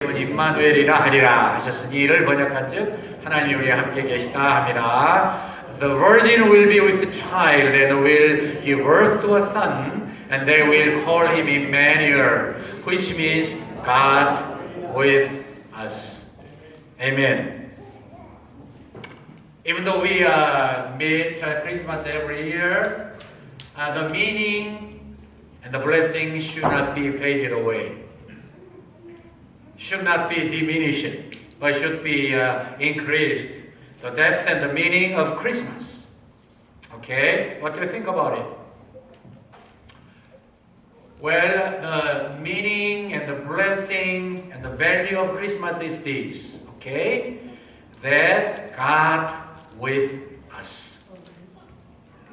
임마누엘이라 하리라 하셨으니 이를 번역한즉 하나님이 우리와 함께 계시다 함이라. The virgin will be with child and will give birth to a son and they will call him Emmanuel, which means God with us. Amen. Even though we meet Christmas every year, the meaning and the blessing should not be faded away. Should not be diminished, but should be increased. The depth and the meaning of Christmas. Okay, what do you think about it? Well, the meaning and the blessing and the value of Christmas is this. Okay, that God with us.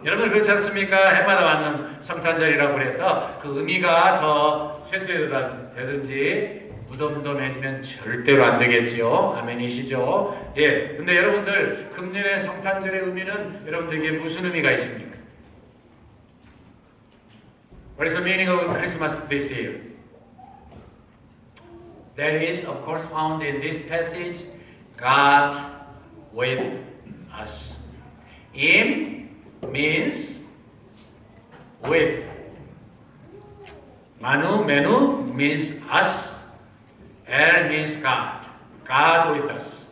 여러분들 그렇지 않습니까? 해마다 맞는 성탄절이라고 그래서 그 의미가 더 쇠퇴되든지 무덤덤해지면 절대로 안 되겠지요. 아멘이시죠? 예. 근데 여러분들 금년의 성탄절의 의미는 여러분들에게 무슨 의미가 있습니까? What is the meaning of Christmas this year? That is, of course, found in this passage, God with us. Im means with. Menu means us. El means God. God with us.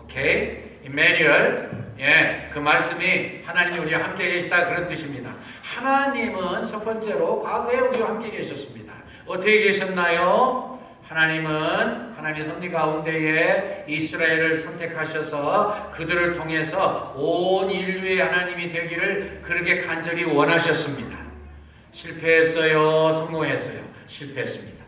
Okay? Emmanuel. 예, 그 말씀이 하나님이 우리와 함께 계시다 그런 뜻입니다. 하나님은 첫 번째로 과거에 우리와 함께 계셨습니다. 어떻게 계셨나요? 하나님은 하나님의 섭리 가운데에 이스라엘을 선택하셔서 그들을 통해서 온 인류의 하나님이 되기를 그렇게 간절히 원하셨습니다. 실패했어요? 성공했어요? 실패했습니다.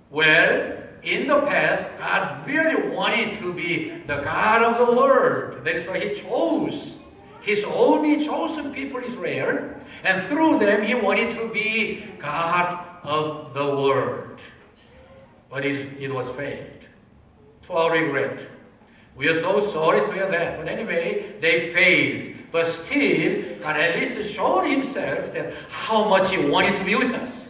Well, in the past, God really wanted to be the God of the world. That is why He chose His only chosen people, Israel, and through them He wanted to be God of the world. But it was failed. To our regret. We are so sorry to hear that. But anyway, they failed. But still, God at least showed Himself that how much He wanted to be with us.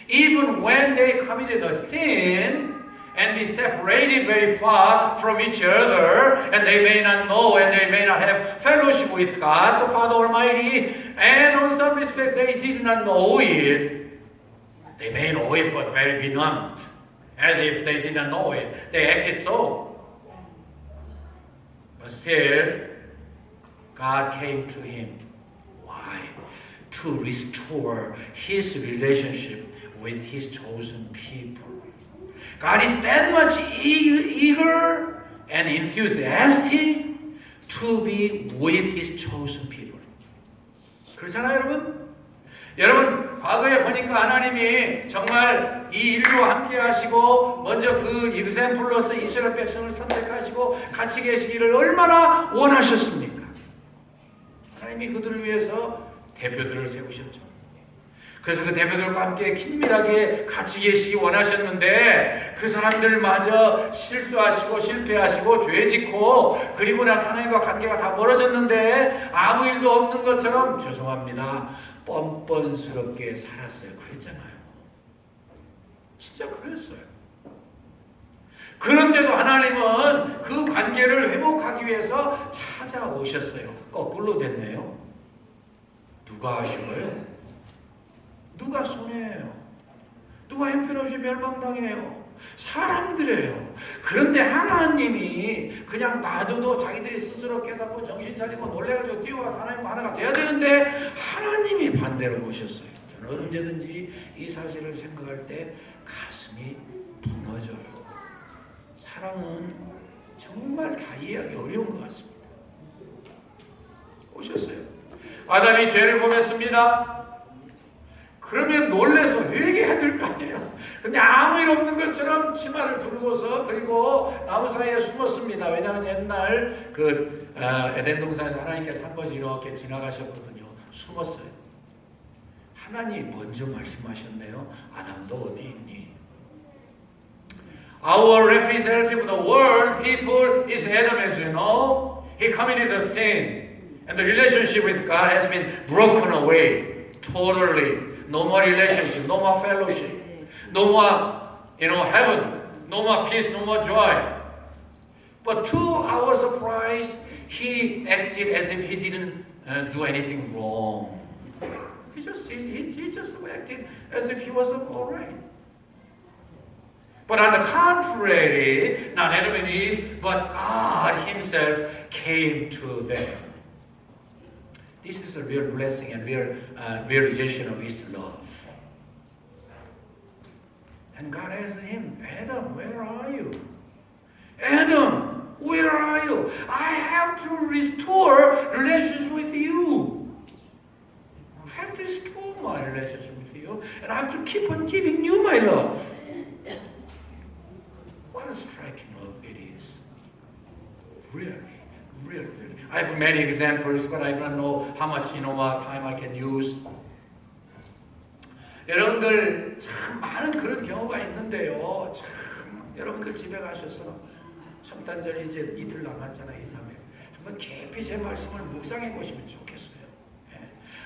Even when they committed a sin and be separated very far from each other, and they may not know and they may not have fellowship with God, the Father Almighty, and on some respect they did not know it. They may know it, but very benumbed, as if they did not know it. They acted so. But still, God came to him. Why? To restore his relationship with his chosen people. God is that much eager and enthusiastic to be with his chosen people. 그렇잖아요, 여러분? 여러분, 과거에 보니까 하나님이 정말 이 인류와 함께 하시고 먼저 그 example로서 이스라엘 백성을 선택하시고 같이 계시기를 얼마나 원하셨습니까? 하나님이 그들을 위해서 대표들을 세우셨죠. 그래서 그 대표들과 함께 긴밀하게 같이 계시기 원하셨는데 그 사람들마저 실수하시고 실패하시고 죄짓고 그리고 나서 하나님과 관계가 다 멀어졌는데 아무 일도 없는 것처럼 죄송합니다. 뻔뻔스럽게 살았어요. 그랬잖아요. 진짜 그랬어요. 그런데도 하나님은 그 관계를 회복하기 위해서 찾아오셨어요. 거꾸로 됐네요. 누가 하시고요? 누가 손해예요? 누가 형편없이 멸망당해요? 사람들이에요. 그런데 하나님이 그냥 놔둬도 자기들이 스스로 깨닫고 정신 차리고 놀래가지고 뛰어와서 하나님과 하나가 돼야 되는데 하나님이 반대로 오셨어요. 저는 언제든지 이 사실을 생각할 때 가슴이 무너져요. 사랑은 정말 다 이해하기 어려운 것 같습니다. 오셨어요. 아담이 죄를 범했습니다. 그러면 놀래서 회개해야 될 거 아니에요. 근데 아무 일 없는 것처럼 치마를 두르고서 그리고 나무 사이에 숨었습니다. 왜냐하면 옛날 그 에덴 동산에서 하나님께서 한 번씩 이렇게 지나가셨거든요. 숨었어요. 하나님이 먼저 말씀하셨네요. 아담도 어디 있니? Our representative of the world people is Adam, as you know. He committed a sin, and the relationship with God has been broken away totally. No more relationship, no more fellowship, no more heaven, no more peace, no more joy. But to our surprise, he acted as if he didn't do anything wrong. He just acted as if he was all right. But on the contrary, not Adam and Eve, but God himself came to them. This is a real blessing and real realization of his love. And God asked him, Adam, where are you? Adam, where are you? I have to restore relations with you. I have to restore my relationship with you. And I have to keep on giving you my love. What a striking love it is. Really. I have many examples, but I don't know how much time I can use. 여러분들 참 많은 그런 경우가 있는데요. 참 여러분들 집에 가셔서 성탄절이 이제 이틀 남았잖아요. 2, 3일. 한번 깊이 제 말씀을 묵상해 보시면 좋겠어요.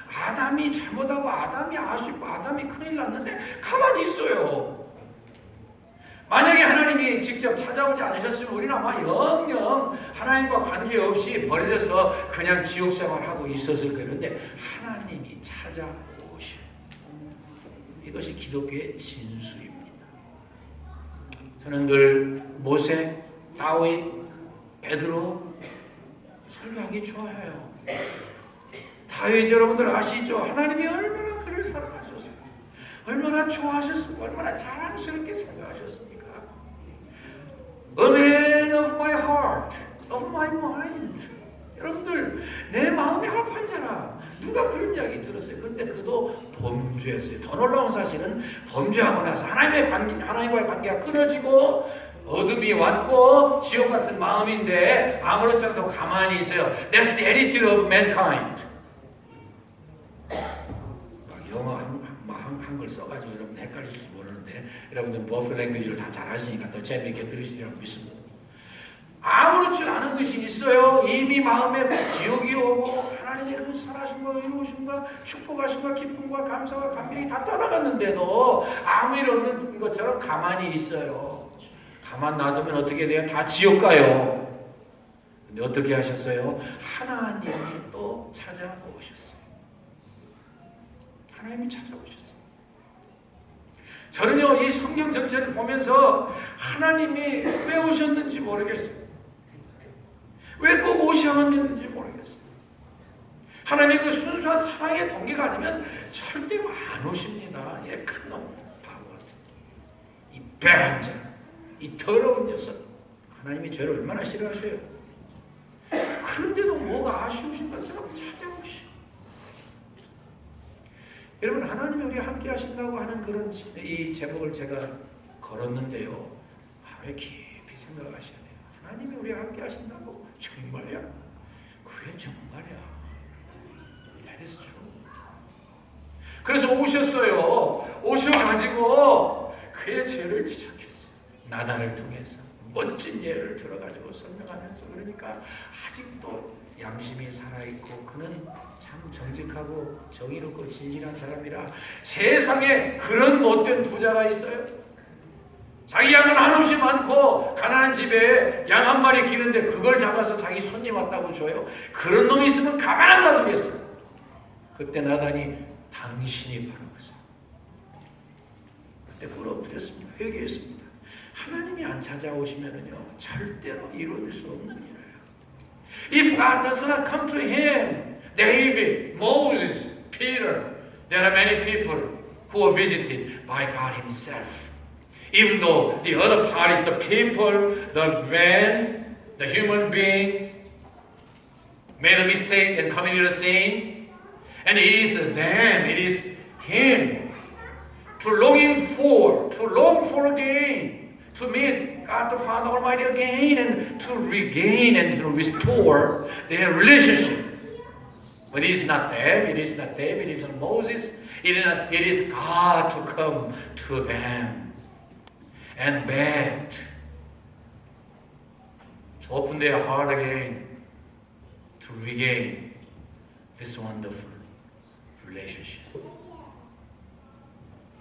아담이 잘못하고 아담이 아쉽고 아담이 큰일 났는데 가만히 있어요. 만약에 하나님이 직접 찾아오지 않으셨으면 우리는 아마 영영 하나님과 관계없이 버려져서 그냥 지옥 생활하고 있었을 거예요. 그런데 하나님이 찾아오셔. 이것이 기독교의 진수입니다. 저는 늘 모세, 다윗, 베드로 설교하기 좋아해요. 다윗 여러분들 아시죠? 하나님이 얼마나 그를 사랑하셨어요. 얼마나 좋아하셨습니까? 얼마나 자랑스럽게 생각하셨습니까? A man of my heart, of my mind. 여러분들 내 마음에 합한 자라. 누가 그런 이야기 들었어요? 그런데 그도 범죄했어요. 더 놀라운 사실은 범죄하고 나서 하나님과의 관계가 끊어지고 어둠이 왔고 지옥 같은 마음인데 아무렇지 않다고 가만히 있어요. That's the attitude of mankind. 영어 한글 써가지고 여러분 헷갈리실지 모르는데 여러분들 both language를 다 잘하시니까 더 재미있게 들으시리라고 믿습니다. 아무렇지 않은 것이 있어요. 이미 마음에 지옥이 오고 하나님의 그 선하심과 의로우심과 축복하심과 기쁨과 감사와 감격이 다 떠나갔는데도 아무 일 없는 것처럼 가만히 있어요. 가만 놔두면 어떻게 돼요? 다 지옥 가요. 근데 어떻게 하셨어요? 하나님이 또 찾아오셨어요. 하나님이 찾아오셨어요. 저는요, 이 성경 전체를 보면서 하나님이 왜 오셨는지 모르겠어요. 왜 꼭 오셔야만 됐는지 모르겠어요. 하나님의 그 순수한 사랑의 동기가 아니면 절대로 안 오십니다. 큰 놈, 바보 같은 이 배반자, 이 더러운 녀석. 하나님이 죄를 얼마나 싫어하셔요. 그런데도 뭐가 아쉬우신 것처럼 찾아오시오. 여러분, 하나님이 우리와 함께 하신다고 하는 그런 이 제목을 제가 걸었는데요. 하루에 깊이 생각하셔야 돼요. 하나님이 우리와 함께 하신다고? 정말이야? 그래, 정말이야. That is true. 그래서 오셨어요. 오셔가지고 그의 죄를 지적했어요. 나단을 통해서 멋진 예를 들어가지고 설명하면서 그러니까 아직도 양심이 살아있고 그는 참 정직하고 정의롭고 진실한 사람이라 세상에 그런 못된 부자가 있어요? 자기 양은 한없이 많고 가난한 집에 양 한 마리 기는데 그걸 잡아서 자기 손님 왔다고 줘요? 그런 놈이 있으면 가만 안 놔두겠어요. 그때 나단이 당신이 바로 그래요. 그때 부러뜨렸습니다. 회개했습니다. 하나님이 안 찾아오시면은요 절대로 이루어질 수 없는 일이에요. If God does not come to him, David, Moses, Peter, there are many people who are visited by God himself. Even though the other part is the people, the man, the human being made a mistake and committed a sin, and it is them, it is him to long for again, to meet God the Father Almighty again, and to regain and to restore their relationship. But it is not them, it is not David, it is not Moses, it is God to come to them and beg to open their heart again to regain this wonderful relationship.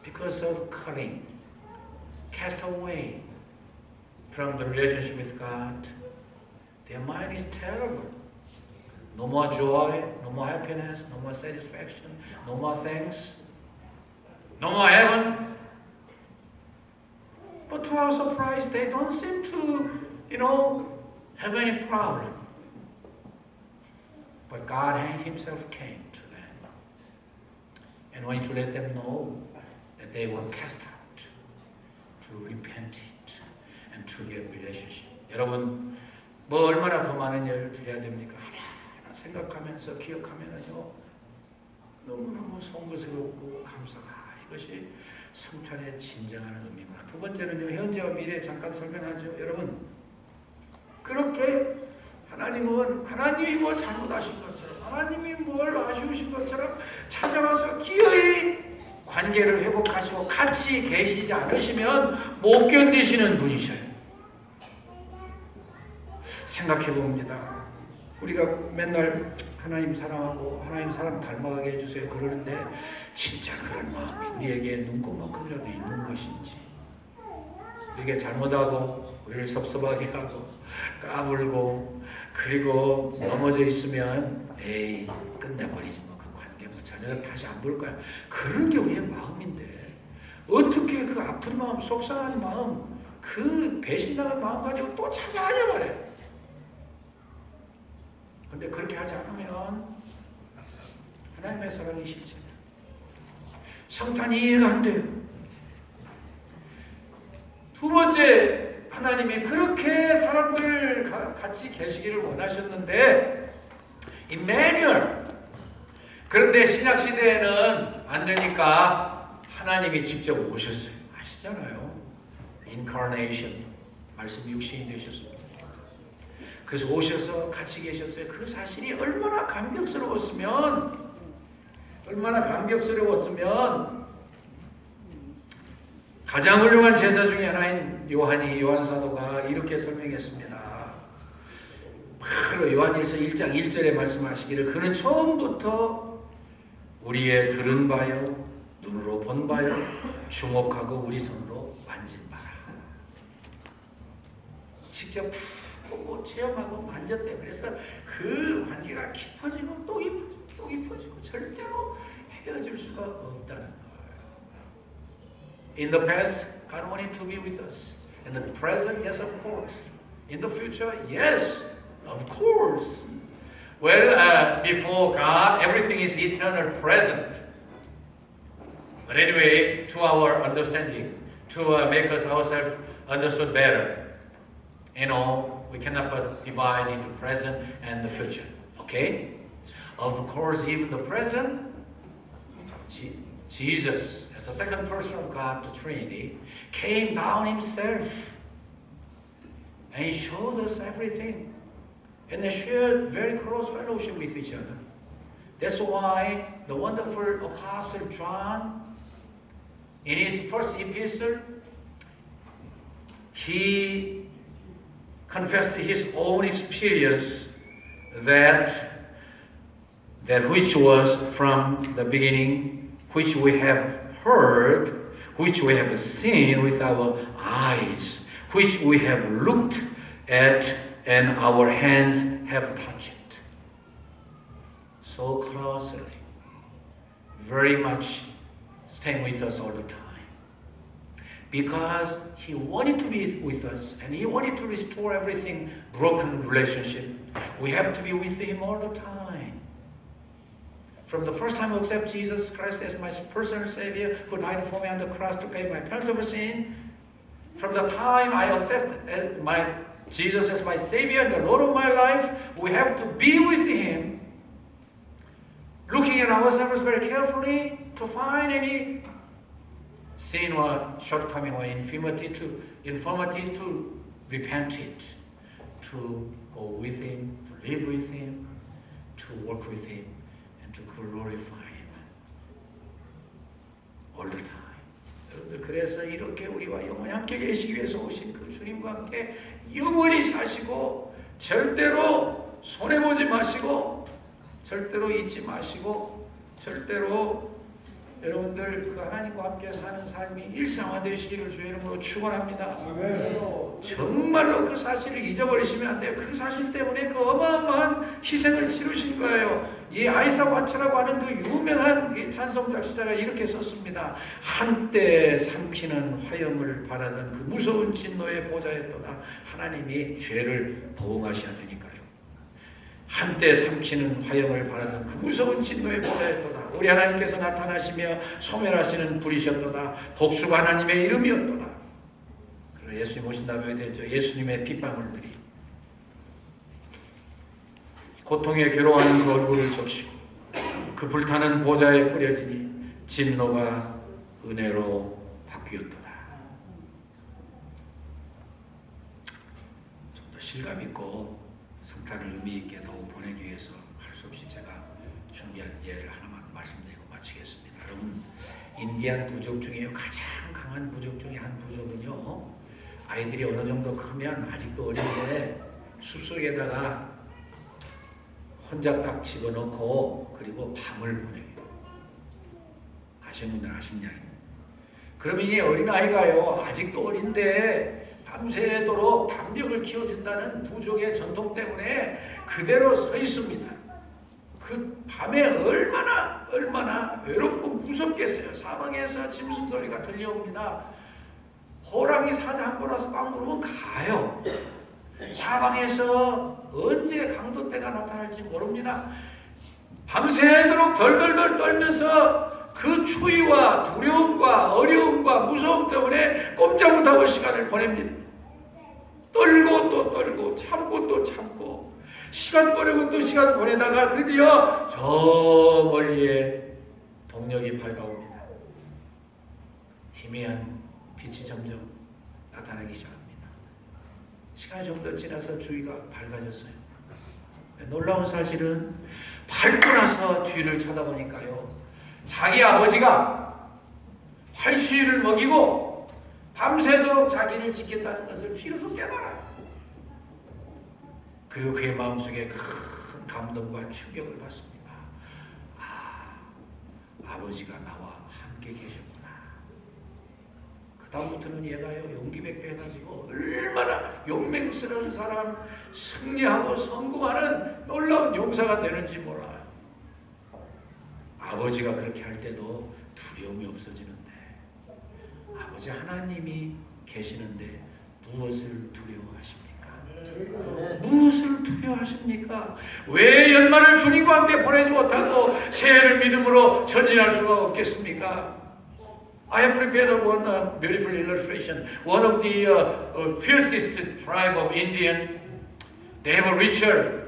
Because of cunning, cast away from the relationship with God, their mind is terrible. No more joy, no more happiness, no more satisfaction, no more thanks, no more heaven. But to our surprise, they don't seem to, have any problem. But God Himself came to them and wanted to let them know that they were cast out to repent it and to get relationship. 여러분, 뭐 얼마나 더 많은 일을 드려야 됩니까? 하나하나 생각하면서 기억하면은요, 너무너무 송구스럽고 감사가 이것이 성찬의 진정한 의미구나. 두 번째는요, 현재와 미래 잠깐 설명하죠. 여러분, 그렇게 하나님이 뭐 잘못하신 것처럼, 하나님이 뭘 아쉬우신 것처럼 찾아와서 기어이 관계를 회복하시고 같이 계시지 않으시면 못 견디시는 분이셔요. 생각해 봅니다. 우리가 맨날 하나님 사랑하고 하나님 사랑 닮아가게 해주세요 그러는데 진짜 그런 마음이 우리에게 눈곱만큼이라도 있는 것인지, 우리가 잘못하고 우리를 섭섭하게 하고 까불고 그리고 넘어져 있으면 에이 끝내버리지 뭐 그 관계 뭐 자녀들 다시 안 볼 거야, 그런 게 우리의 마음인데 어떻게 그 아픈 마음, 속상한 마음, 그 배신당한 마음 가지고 또 찾아가냐 말이야. 근데 그렇게 하지 않으면 하나님의 사랑이 실제 성탄이 이해가 안 돼요. 두 번째, 하나님이 그렇게 사람들 같이 계시기를 원하셨는데 임마누엘, 그런데 신약 시대에는 안 되니까 하나님이 직접 오셨어요. 아시잖아요. 인카네이션, 말씀 육신이 되셨습니다. 그래서 오셔서 같이 계셨어요. 그 사실이 얼마나 감격스러웠으면 가장 훌륭한 제사 중에 하나인 요한 사도가 이렇게 설명했습니다. 바로 요한일서 1장 1절에 말씀하시기를 그는 처음부터 우리의 들은 바요 눈으로 본 바요 주목하고 우리 손으로 만진 바라. 직접 다 보고 체험하고 만졌대요. 그래서 그 관계가 깊어지고 또 깊어지고 절대로 헤어질 수가 없다는 거예요. In the past, God wanted to be with us. In the present, yes, of course. In the future, yes, of course. Well, before God, everything is eternal present. But anyway, to our understanding, to make us ourselves understood better, we cannot but divide into present and the future. Okay? Of course, even the present, Jesus, as the second person of God, the Trinity, came down Himself and He showed us everything. And they shared very close fellowship with each other. That's why the wonderful Apostle John, in his first epistle, he confessed his own experience that which was from the beginning, which we have heard, which we have seen with our eyes, which we have looked at and our hands have touched it. So closely, very much staying with us all the time. Because He wanted to be with us and He wanted to restore everything broken relationship. We have to be with Him all the time. From the first time I accept Jesus Christ as my personal Savior who died for me on the cross to pay my penalty of sin, from the time I accept Jesus as my Savior and the Lord of my life, we have to be with Him, looking at ourselves very carefully to find any sin or shortcoming or infirmity to repent it, to go with Him, to live with Him, to work with Him, and to glorify Him all the time. 여러분들, 그래서 이렇게 우리와 영원히 함께 계시기 위해서 오신 그 주님과 함께 영원히 사시고 절대로 손해보지 마시고 절대로 잊지 마시고 절대로 여러분들 그 하나님과 함께 사는 삶이 일상화되시기를 주의 이름으로 축원합니다. 정말로 그 사실을 잊어버리시면 안 돼요. 그 사실 때문에 그 어마어마한 희생을 치르신 거예요. 이 아이사 와츠라고 하는 그 유명한 찬송 작시자가 이렇게 썼습니다. 한때 삼키는 화염을 바라던 그 무서운 진노의 보좌에 떠나 하나님이 죄를 보응하셔야 되니까요. 한때 삼키는 화염을 바라던 그 무서운 진노의 보좌에 떠나 우리 하나님께서 나타나시며 소멸하시는 불이셨도다. 복수가 하나님의 이름이었도다. 그리고 예수님 오신 다음에 되죠. 예수님의 핏방울들이 고통에 괴로워하는 그 얼굴을 적시고 그 불타는 보좌에 뿌려지니 진노가 은혜로 바뀌었도다. 좀 더 실감 있고 성탄을 의미 있게 더욱 보내기 위해서 할 수 없이 제가 준비한 예를 하나만 말씀드리고 마치겠습니다. 여러분, 인디안 부족 중에 가장 강한 부족 중에 한 부족은요, 아이들이 어느 정도 크면 아직도 어린데 숲속에다가 혼자 딱 집어넣고 그리고 밤을 보내요. 아시는 분들 아십냐요? 그러면 이 어린아이가요, 아직도 어린데 밤새도록 담력을 키워준다는 부족의 전통 때문에 그대로 서 있습니다. 그 밤에 얼마나 외롭고 무섭겠어요. 사방에서 짐승 소리가 들려옵니다. 호랑이 사자 한 번 와서 빵 누르면 가요. 사방에서 언제 강도때가 나타날지 모릅니다. 밤새도록 덜덜덜 떨면서 그 추위와 두려움과 어려움과 무서움 때문에 꼼짝 못하고 시간을 보냅니다. 떨고 또 떨고 참고 또 참고 시간 보내고 또 시간 보내다가 드디어 저 멀리에 동력이 밝아옵니다. 희미한 빛이 점점 나타나기 시작합니다. 시간이 좀 더 지나서 주위가 밝아졌어요. 놀라운 사실은 밝고 나서 뒤를 쳐다보니까요, 자기 아버지가 활수유를 먹이고 밤새도록 자기를 지켰다는 것을 비로소 깨달아요. 그리고 그의 마음속에 큰 감동과 충격을 받습니다. 아버지가 나와 함께 계셨구나. 그 다음부터는 얘가요, 용기백배 해가지고 얼마나 용맹스러운 사람, 승리하고 성공하는 놀라운 용사가 되는지 몰라요. 아버지가 그렇게 할 때도 두려움이 없어지는데, 아버지 하나님이 계시는데 무엇을 두려워하십니까? 무엇을 두려워하십니까? 왜 연말을 주님과 함께 보내지 못하고 새해를 믿음으로 전진할 수가 없겠습니까? I have prepared one beautiful illustration. One of the fiercest tribe of Indian, they have a ritual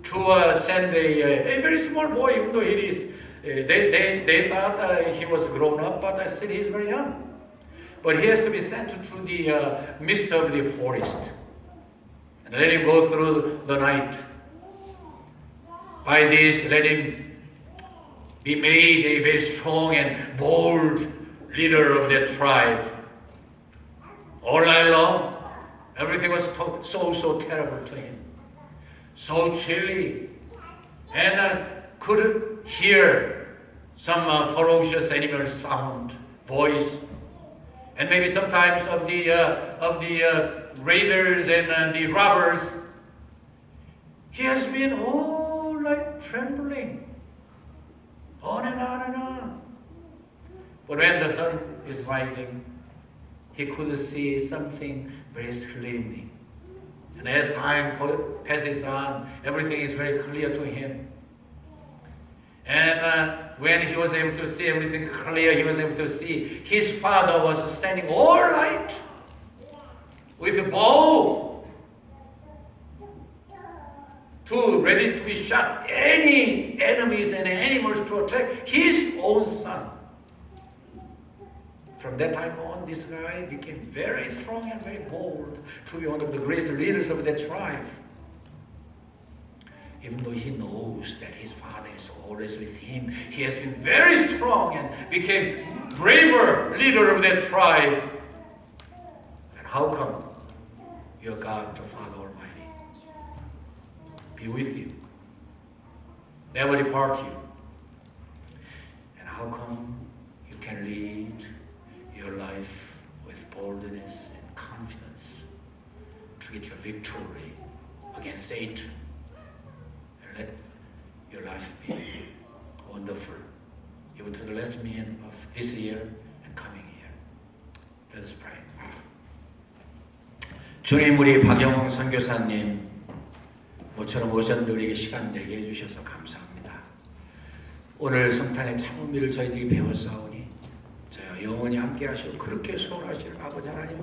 to send a very small boy, even though it is, they thought he was grown up, but still he is very young. But he has to be sent through the midst of the forest. And let him go through the night. By this, let him be made a very strong and bold leader of that tribe. All night long, everything was so terrible to him. So chilly. And could hear some ferocious animal sound, voice. And maybe sometimes of the raiders and the robbers. He has been all like trembling, on and on and on. But when the sun is rising, he could see something very clearly. And as time passes on, everything is very clear to him. And when he was able to see everything clear, he was able to see his father was standing all right with a bow ready to be shot any enemies and animals to attack his own son. From that time on, this guy became very strong and very bold to be one of the greatest leaders of that tribe. Even though he knows that his father is always with him, he has been very strong and became braver leader of that tribe. And how come your God, the Father Almighty, be with you, never depart you? And how come can lead your life with boldness and confidence to get your victory against Satan. And let your life be wonderful, even to the last minute of this year and coming year. Let us pray. 주님, 우리 박영홍 선교사님 모처럼 오셨는데 우리에게 시간 내게 해주셔서 감사합니다. 오늘 성탄의 참 의미를 저희들이 배웠사오니 저희 영원히 함께 하시고 그렇게 소원하시는 아버지 하나님,